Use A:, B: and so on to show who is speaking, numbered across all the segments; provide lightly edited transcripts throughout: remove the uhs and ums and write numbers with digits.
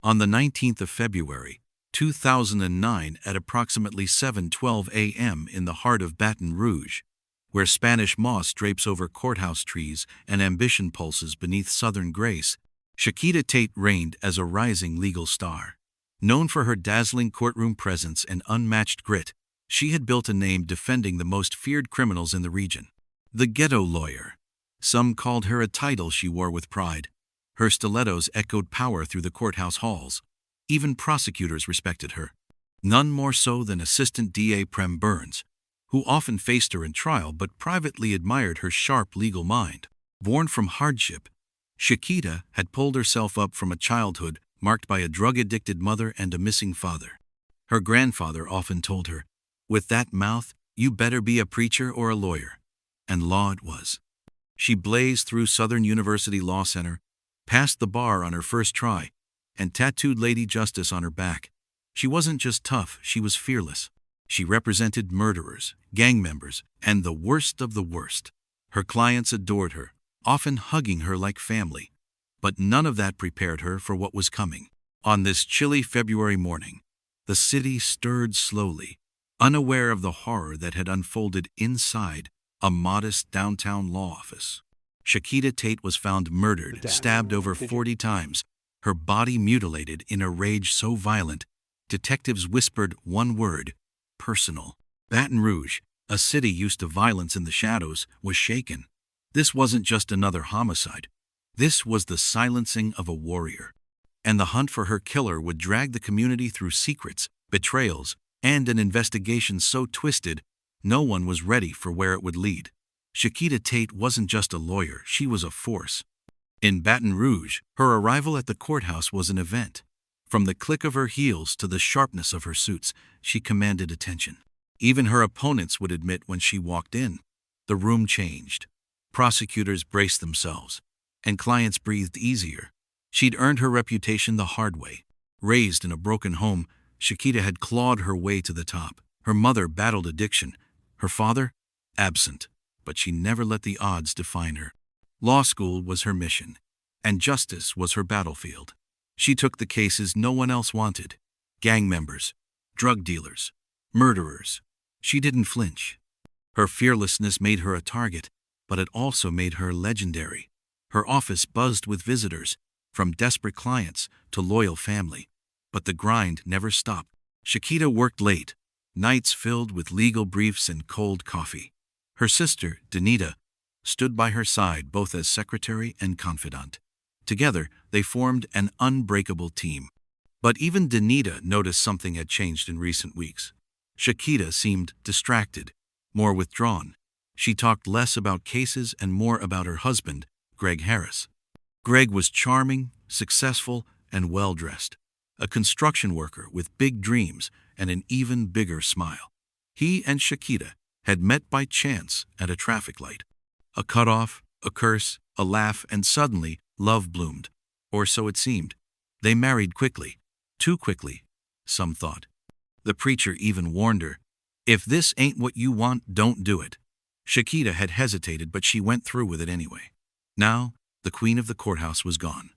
A: On the 19th of February, 2009 at approximately 7:12 a.m. in the heart of Baton Rouge, where Spanish moss drapes over courthouse trees and ambition pulses beneath Southern grace, Shakita Tate reigned as a rising legal star. Known for her dazzling courtroom presence and unmatched grit, she had built a name defending the most feared criminals in the region. The ghetto lawyer. Some called her a title she wore with pride. Her stilettos echoed power through the courthouse halls. Even prosecutors respected her. None more so than Assistant DA Prem Burns, who often faced her in trial but privately admired her sharp legal mind. Born from hardship, Shakita had pulled herself up from a childhood marked by a drug-addicted mother and a missing father. Her grandfather often told her, "With that mouth, you better be a preacher or a lawyer." And law it was. She blazed through Southern University Law Center, passed the bar on her first try, and tattooed Lady Justice on her back. She wasn't just tough, she was fearless. She represented murderers, gang members, and the worst of the worst. Her clients adored her, often hugging her like family. But none of that prepared her for what was coming. On this chilly February morning, the city stirred slowly, unaware of the horror that had unfolded inside a modest downtown law office. Shakita Tate was found murdered, stabbed over 40 times, her body mutilated in a rage so violent, detectives whispered one word: personal. Baton Rouge, a city used to violence in the shadows, was shaken. This wasn't just another homicide. This was the silencing of a warrior. And the hunt for her killer would drag the community through secrets, betrayals, and an investigation so twisted, no one was ready for where it would lead. Shakita Tate wasn't just a lawyer, she was a force. In Baton Rouge, her arrival at the courthouse was an event. From the click of her heels to the sharpness of her suits, she commanded attention. Even her opponents would admit when she walked in, the room changed. Prosecutors braced themselves, and clients breathed easier. She'd earned her reputation the hard way. Raised in a broken home, Shakita had clawed her way to the top. Her mother battled addiction, her father absent, but she never let the odds define her. Law school was her mission, and justice was her battlefield. She took the cases no one else wanted: gang members, drug dealers, murderers. She didn't flinch. Her fearlessness made her a target, but it also made her legendary. Her office buzzed with visitors, from desperate clients to loyal family. But the grind never stopped. Shakita worked late, nights filled with legal briefs and cold coffee. Her sister, Danita, stood by her side both as secretary and confidant. Together, they formed an unbreakable team. But even Danita noticed something had changed in recent weeks. Shakita seemed distracted, more withdrawn. She talked less about cases and more about her husband, Greg Harris. Greg was charming, successful, and well-dressed. A construction worker with big dreams and an even bigger smile. He and Shakita had met by chance at a traffic light. A cutoff, a curse, a laugh, and suddenly love bloomed. Or so it seemed. They married quickly. Too quickly, some thought. The preacher even warned her, "If this ain't what you want, don't do it." Shakita had hesitated, but she went through with it anyway. Now, the queen of the courthouse was gone.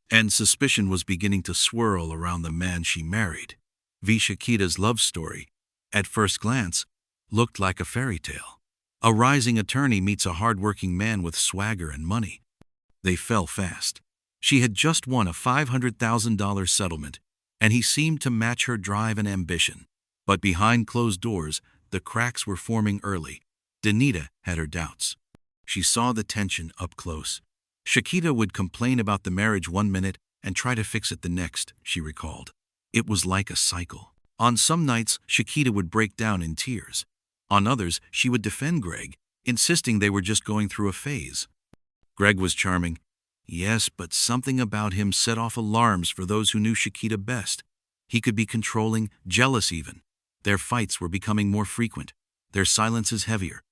A: And suspicion was beginning to swirl around the man she married. Shakita's love story, at first glance, looked like a fairy tale. A rising attorney meets a hard-working man with swagger and money. They fell fast. She had just won a $500,000 settlement, and he seemed to match her drive and ambition. But behind closed doors, the cracks were forming early. Danita had her doubts. She saw the tension up close. Shakita would complain about the marriage one minute and try to fix it the next, she recalled. It was like a cycle. On some nights, Shakita would break down in tears. On others, she would defend Greg, insisting they were just going through a phase. Greg was charming, yes, but something about him set off alarms for those who knew Shakita best. He could be controlling, jealous even. Their fights were becoming more frequent, their silences heavier.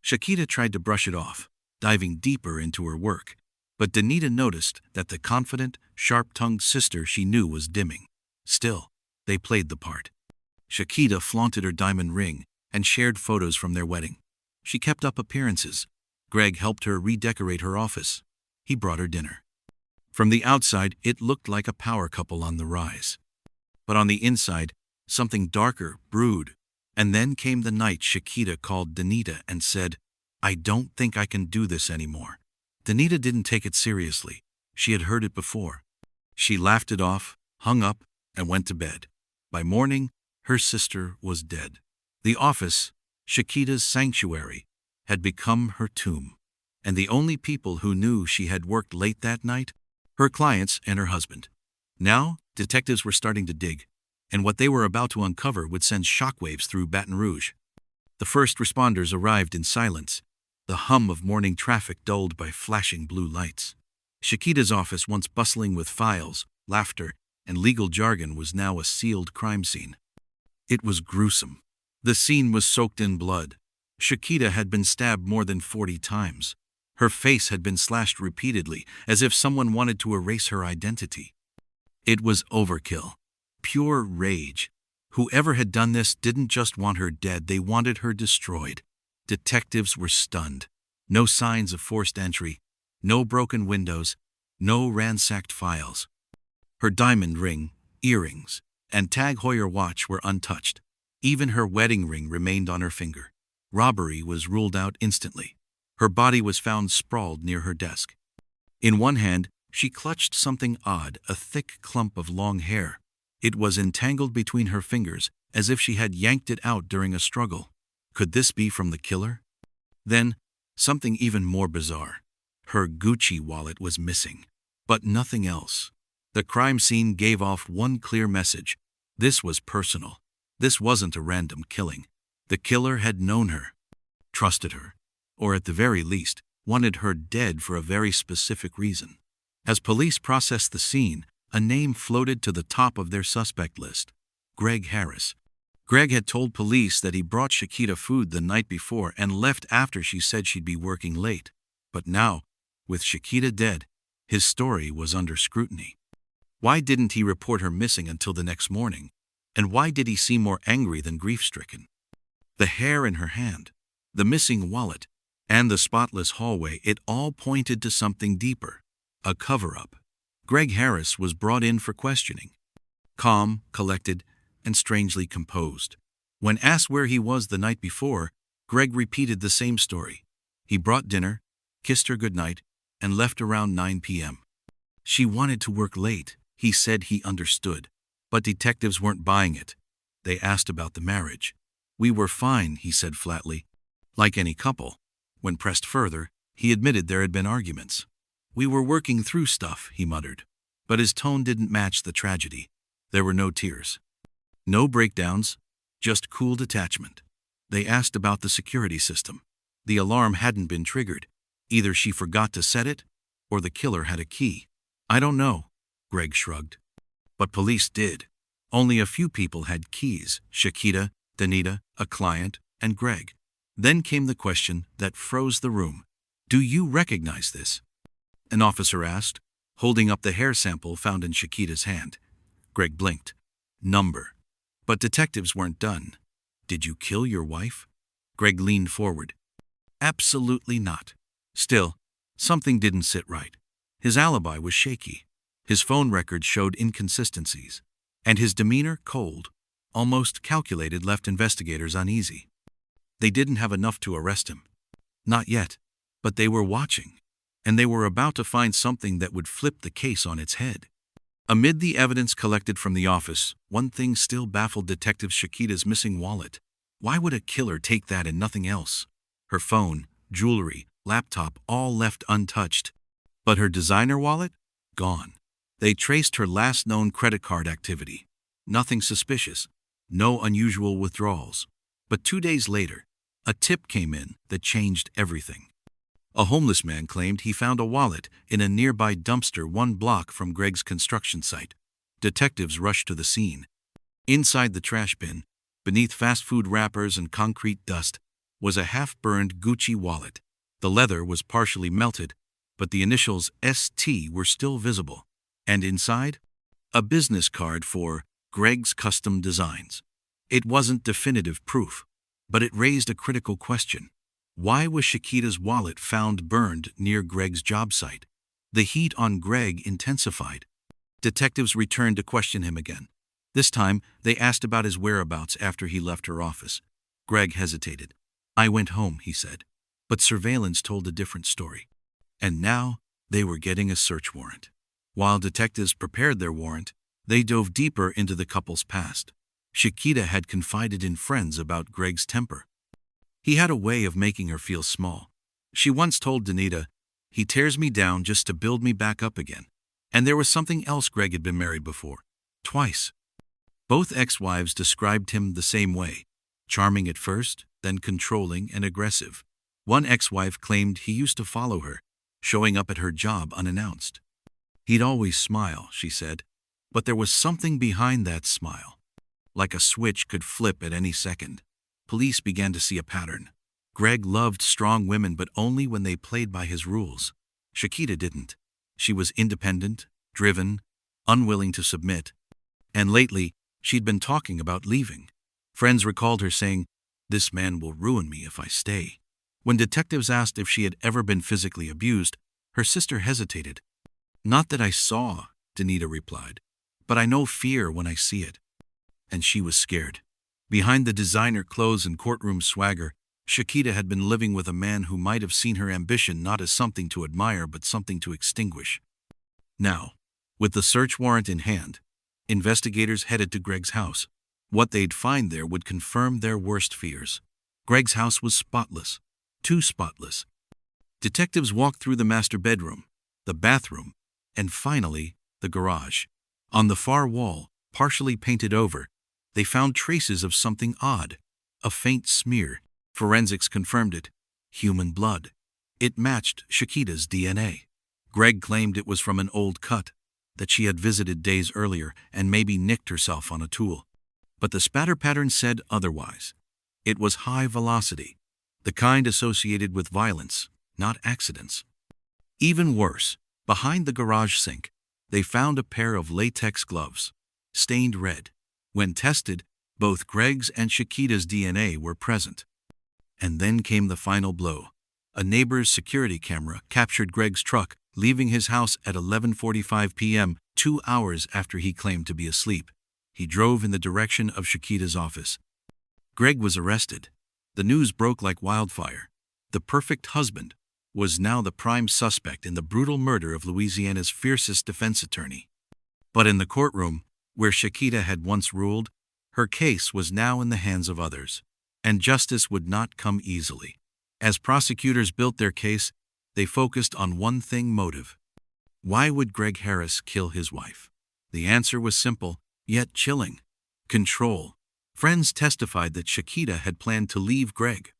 A: Shakita tried to brush it off, diving deeper into her work. But Danita noticed that the confident, sharp-tongued sister she knew was dimming. Still, they played the part. Shakita flaunted her diamond ring and shared photos from their wedding. She kept up appearances. Greg helped her redecorate her office. He brought her dinner. From the outside, it looked like a power couple on the rise. But on the inside, something darker brewed. And then came the night Shakita called Danita and said, "I don't think I can do this anymore." Danita didn't take it seriously. She had heard it before. She laughed it off, hung up, and went to bed. By morning, her sister was dead. The office, Shakita's sanctuary, had become her tomb. And the only people who knew she had worked late that night, her clients and her husband. Now, detectives were starting to dig, and what they were about to uncover would send shockwaves through Baton Rouge. The first responders arrived in silence, the hum of morning traffic dulled by flashing blue lights. Shakita's office, once bustling with files, laughter, and legal jargon, was now a sealed crime scene. It was gruesome. The scene was soaked in blood. Shakita had been stabbed more than 40 times. Her face had been slashed repeatedly, as if someone wanted to erase her identity. It was overkill. Pure rage. Whoever had done this didn't just want her dead, they wanted her destroyed. Detectives were stunned. No signs of forced entry, no broken windows, no ransacked files. Her diamond ring, earrings, and Tag Heuer watch were untouched. Even her wedding ring remained on her finger. Robbery was ruled out instantly. Her body was found sprawled near her desk. In one hand, she clutched something odd, a thick clump of long hair. It was entangled between her fingers, as if she had yanked it out during a struggle. Could this be from the killer? Then, something even more bizarre. Her Gucci wallet was missing, but nothing else. The crime scene gave off one clear message. This was personal. This wasn't a random killing. The killer had known her, trusted her, or at the very least, wanted her dead for a very specific reason. As police processed the scene, a name floated to the top of their suspect list: Greg Harris. Greg had told police that he brought Shakita food the night before and left after she said she'd be working late. But now, with Shakita dead, his story was under scrutiny. Why didn't he report her missing until the next morning? And why did he seem more angry than grief-stricken? The hair in her hand, the missing wallet, and the spotless hallway, it all pointed to something deeper. A cover-up. Greg Harris was brought in for questioning. Calm, collected, and strangely composed. When asked where he was the night before, Greg repeated the same story. He brought dinner, kissed her goodnight, and left around 9 p.m. She wanted to work late. He said he understood. But detectives weren't buying it. They asked about the marriage. "We were fine," he said flatly. Like any couple. When pressed further, he admitted there had been arguments. "We were working through stuff," he muttered. But his tone didn't match the tragedy. There were no tears. No breakdowns, just cool detachment. They asked about the security system. The alarm hadn't been triggered. Either she forgot to set it, or the killer had a key. "I don't know," Greg shrugged. But police did. Only a few people had keys: Shakita, Danita, a client, and Greg. Then came the question that froze the room. "Do you recognize this?" An officer asked, holding up the hair sample found in Shakita's hand. Greg blinked. "Number." But detectives weren't done. "Did you kill your wife?" Greg leaned forward. "Absolutely not." Still, something didn't sit right. His alibi was shaky. His phone records showed inconsistencies. And his demeanor, cold, almost calculated, left investigators uneasy. They didn't have enough to arrest him. Not yet. But they were watching. And they were about to find something that would flip the case on its head. Amid the evidence collected from the office, one thing still baffled detectives: Shakita's missing wallet. Why would a killer take that and nothing else? Her phone, jewelry, laptop, all left untouched. But her designer wallet? Gone. They traced her last known credit card activity. Nothing suspicious. No unusual withdrawals. But 2 days later, a tip came in that changed everything. A homeless man claimed he found a wallet in a nearby dumpster 1 block from Greg's construction site. Detectives rushed to the scene. Inside the trash bin, beneath fast food wrappers and concrete dust, was a half-burned Gucci wallet. The leather was partially melted, but the initials ST were still visible. And inside, a business card for Greg's Custom Designs. It wasn't definitive proof, but it raised a critical question. Why was Shakita's wallet found burned near Greg's job site? The heat on Greg intensified. Detectives returned to question him again. This time, they asked about his whereabouts after he left her office. Greg hesitated. "I went home," he said. But surveillance told a different story. And now, they were getting a search warrant. While detectives prepared their warrant, they dove deeper into the couple's past. Shakita had confided in friends about Greg's temper. He had a way of making her feel small. She once told Danita, "He tears me down just to build me back up again." And there was something else. Greg had been married before. Twice. Both ex-wives described him the same way. Charming at first, then controlling and aggressive. One ex-wife claimed he used to follow her, showing up at her job unannounced. "He'd always smile," she said, but there was something behind that smile. Like a switch could flip at any second. Police began to see a pattern. Greg loved strong women, but only when they played by his rules. Shakita didn't. She was independent, driven, unwilling to submit. And lately, she'd been talking about leaving. Friends recalled her saying, "This man will ruin me if I stay." When detectives asked if she had ever been physically abused, her sister hesitated. "Not that I saw," Danita replied, "but I know fear when I see it." And she was scared. Behind the designer clothes and courtroom swagger, Shakita had been living with a man who might have seen her ambition not as something to admire but something to extinguish. Now, with the search warrant in hand, investigators headed to Greg's house. What they'd find there would confirm their worst fears. Greg's house was spotless. Too spotless. Detectives walked through the master bedroom, the bathroom, and finally, the garage. On the far wall, partially painted over, they found traces of something odd. A faint smear. Forensics confirmed it. Human blood. It matched Shakita's DNA. Greg claimed it was from an old cut, that she had visited days earlier and maybe nicked herself on a tool. But the spatter pattern said otherwise. It was high velocity, the kind associated with violence, not accidents. Even worse, behind the garage sink, they found a pair of latex gloves, stained red. When tested, both Greg's and Shakita's DNA were present. And then came the final blow. A neighbor's security camera captured Greg's truck leaving his house at 11:45 p.m., 2 hours after he claimed to be asleep. He drove in the direction of Shakita's office. Greg was arrested. The news broke like wildfire. The perfect husband was now the prime suspect in the brutal murder of Louisiana's fiercest defense attorney. But in the courtroom, where Shakita had once ruled, her case was now in the hands of others. And justice would not come easily. As prosecutors built their case, they focused on one thing: motive. Why would Greg Harris kill his wife? The answer was simple, yet chilling. Control. Friends testified that Shakita had planned to leave Greg.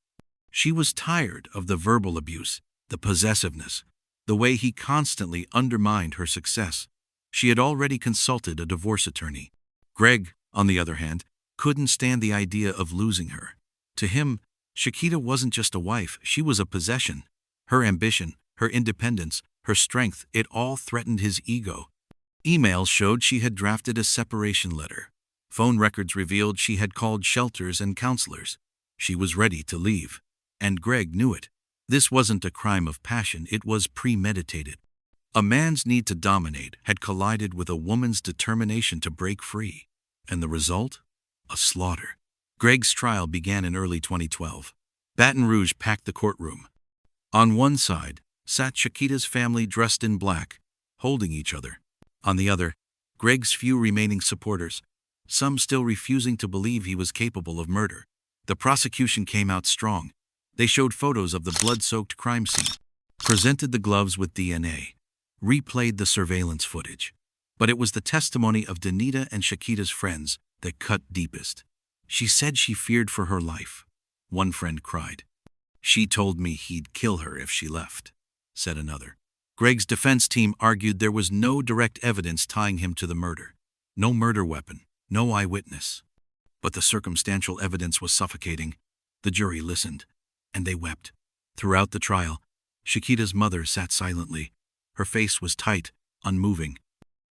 A: She was tired of the verbal abuse, the possessiveness, the way he constantly undermined her success. She had already consulted a divorce attorney. Greg, on the other hand, couldn't stand the idea of losing her. To him, Shakita wasn't just a wife, she was a possession. Her ambition, her independence, her strength, it all threatened his ego. Emails showed she had drafted a separation letter. Phone records revealed she had called shelters and counselors. She was ready to leave. And Greg knew it. This wasn't a crime of passion, it was premeditated. A man's need to dominate had collided with a woman's determination to break free. And the result? A slaughter. Greg's trial began in early 2012. Baton Rouge packed the courtroom. On one side sat Shakita's family dressed in black, holding each other. On the other, Greg's few remaining supporters, some still refusing to believe he was capable of murder. The prosecution came out strong. They showed photos of the blood-soaked crime scene, presented the gloves with DNA, replayed the surveillance footage. But it was the testimony of Danita and Shakita's friends that cut deepest. She said she feared for her life. One friend cried. "She told me he'd kill her if she left," said another. Greg's defense team argued there was no direct evidence tying him to the murder. No murder weapon, no eyewitness. But the circumstantial evidence was suffocating. The jury listened, and they wept. Throughout the trial, Shakita's mother sat silently. Her face was tight, unmoving.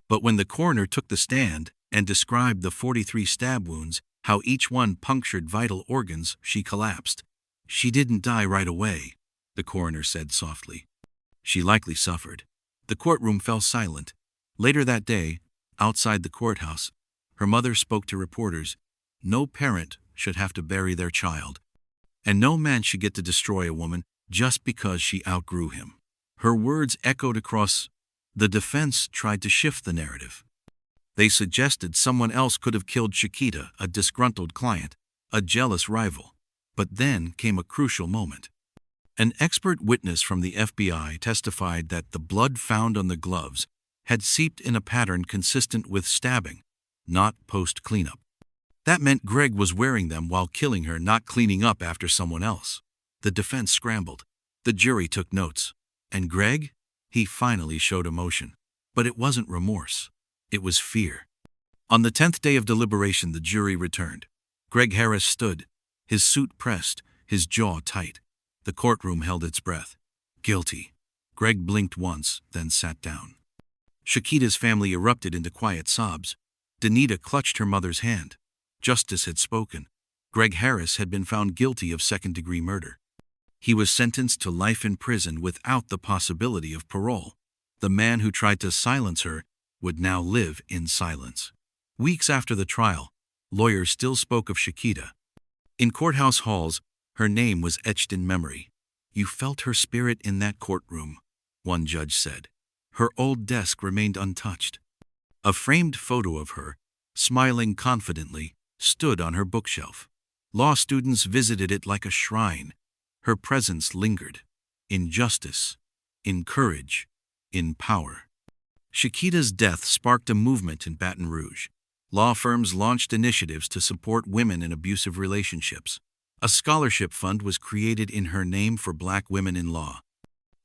A: But when the coroner took the stand and described the 43 stab wounds, how each one punctured vital organs, she collapsed. "She didn't die right away," the coroner said softly. "She likely suffered. The courtroom fell silent. Later that day, outside the courthouse, her mother spoke to reporters. No parent should have to bury their child, and no man should get to destroy a woman just because she outgrew him. Her words echoed across. The defense tried to shift the narrative. They suggested someone else could have killed Shakita, a disgruntled client, a jealous rival. But then came a crucial moment. An expert witness from the FBI testified that the blood found on the gloves had seeped in a pattern consistent with stabbing, not post-cleanup. That meant Greg was wearing them while killing her, not cleaning up after someone else. The defense scrambled. The jury took notes. And Greg? He finally showed emotion. But it wasn't remorse. It was fear. On the 10th day of deliberation, the jury returned. Greg Harris stood, his suit pressed, his jaw tight. The courtroom held its breath. Guilty. Greg blinked once, then sat down. Shakita's family erupted into quiet sobs. Danita clutched her mother's hand. Justice had spoken. Greg Harris had been found guilty of second-degree murder. He was sentenced to life in prison without the possibility of parole. The man who tried to silence her would now live in silence. Weeks after the trial, lawyers still spoke of Shakita. In courthouse halls, her name was etched in memory. You felt her spirit in that courtroom, one judge said. Her old desk remained untouched. A framed photo of her, smiling confidently, stood on her bookshelf. Law students visited it like a shrine. Her presence lingered. In justice, in courage, in power. Shakita's death sparked a movement in Baton Rouge. Law firms launched initiatives to support women in abusive relationships. A scholarship fund was created in her name for Black women in law.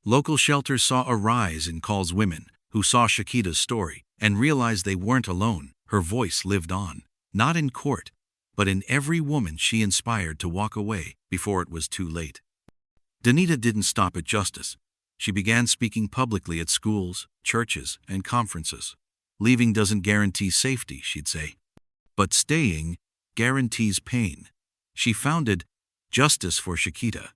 A: Local shelters saw a rise in calls. Women who saw Shakita's story and realized they weren't alone. Her voice lived on, not in court, but in every woman she inspired to walk away before it was too late. Danita didn't stop at justice. She began speaking publicly at schools, churches, and conferences. Leaving doesn't guarantee safety, she'd say. But staying guarantees pain. She founded Justice for Shakita,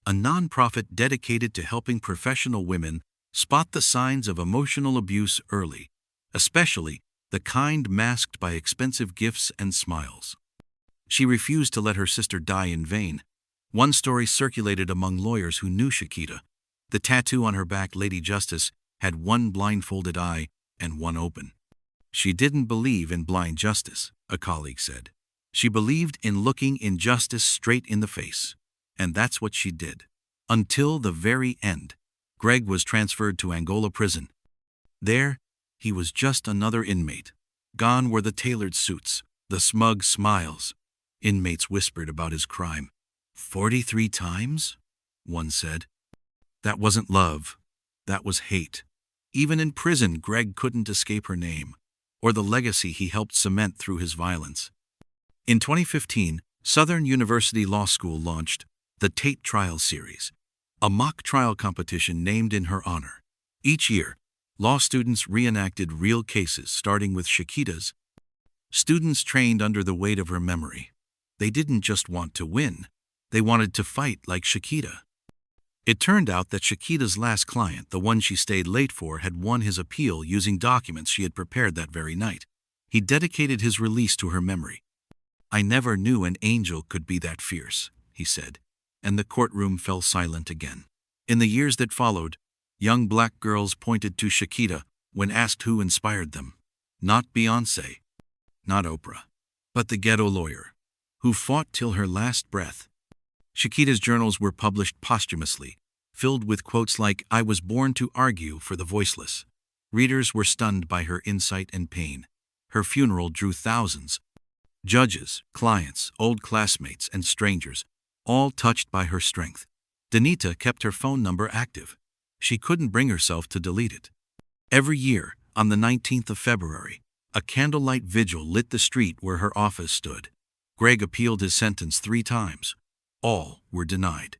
A: a nonprofit dedicated to helping professional women spot the signs of emotional abuse early, especially the kind masked by expensive gifts and smiles. She refused to let her sister die in vain. One story circulated among lawyers who knew Shakita. The tattoo on her back, Lady Justice, had one blindfolded eye and one open. She didn't believe in blind justice, a colleague said. She believed in looking injustice straight in the face. And that's what she did. Until the very end. Greg was transferred to Angola prison. There, he was just another inmate. Gone were the tailored suits, the smug smiles. Inmates whispered about his crime. 43 times? One said. That wasn't love. That was hate. Even in prison, Greg couldn't escape her name, or the legacy he helped cement through his violence. In 2015, Southern University Law School launched the Tate Trial Series, a mock trial competition named in her honor. Each year, law students reenacted real cases, starting with Shakita's. Students trained under the weight of her memory. They didn't just want to win, they wanted to fight like Shakita. It turned out that Shakita's last client, the one she stayed late for, had won his appeal using documents she had prepared that very night. He dedicated his release to her memory. I never knew an angel could be that fierce, he said, and the courtroom fell silent again. In the years that followed, young Black girls pointed to Shakita when asked who inspired them. Not Beyoncé, not Oprah, but the ghetto lawyer, who fought till her last breath. Shakita's journals were published posthumously, filled with quotes like, "I was born to argue for the voiceless." Readers were stunned by her insight and pain. Her funeral drew thousands. Judges, clients, old classmates, and strangers, all touched by her strength. Danita kept her phone number active. She couldn't bring herself to delete it. Every year, on the 19th of February, a candlelight vigil lit the street where her office stood. Greg appealed his sentence 3 times. All were denied.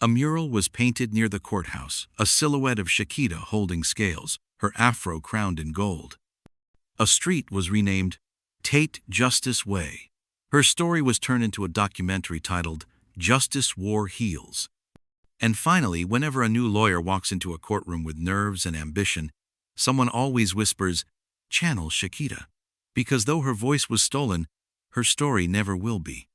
A: A mural was painted near the courthouse, a silhouette of Shakita holding scales, her afro crowned in gold. A street was renamed Tate Justice Way. Her story was turned into a documentary titled Justice War Heals. And finally, whenever a new lawyer walks into a courtroom with nerves and ambition, Someone always whispers, "Channel Shakita." Because though her voice was stolen, her story never will be.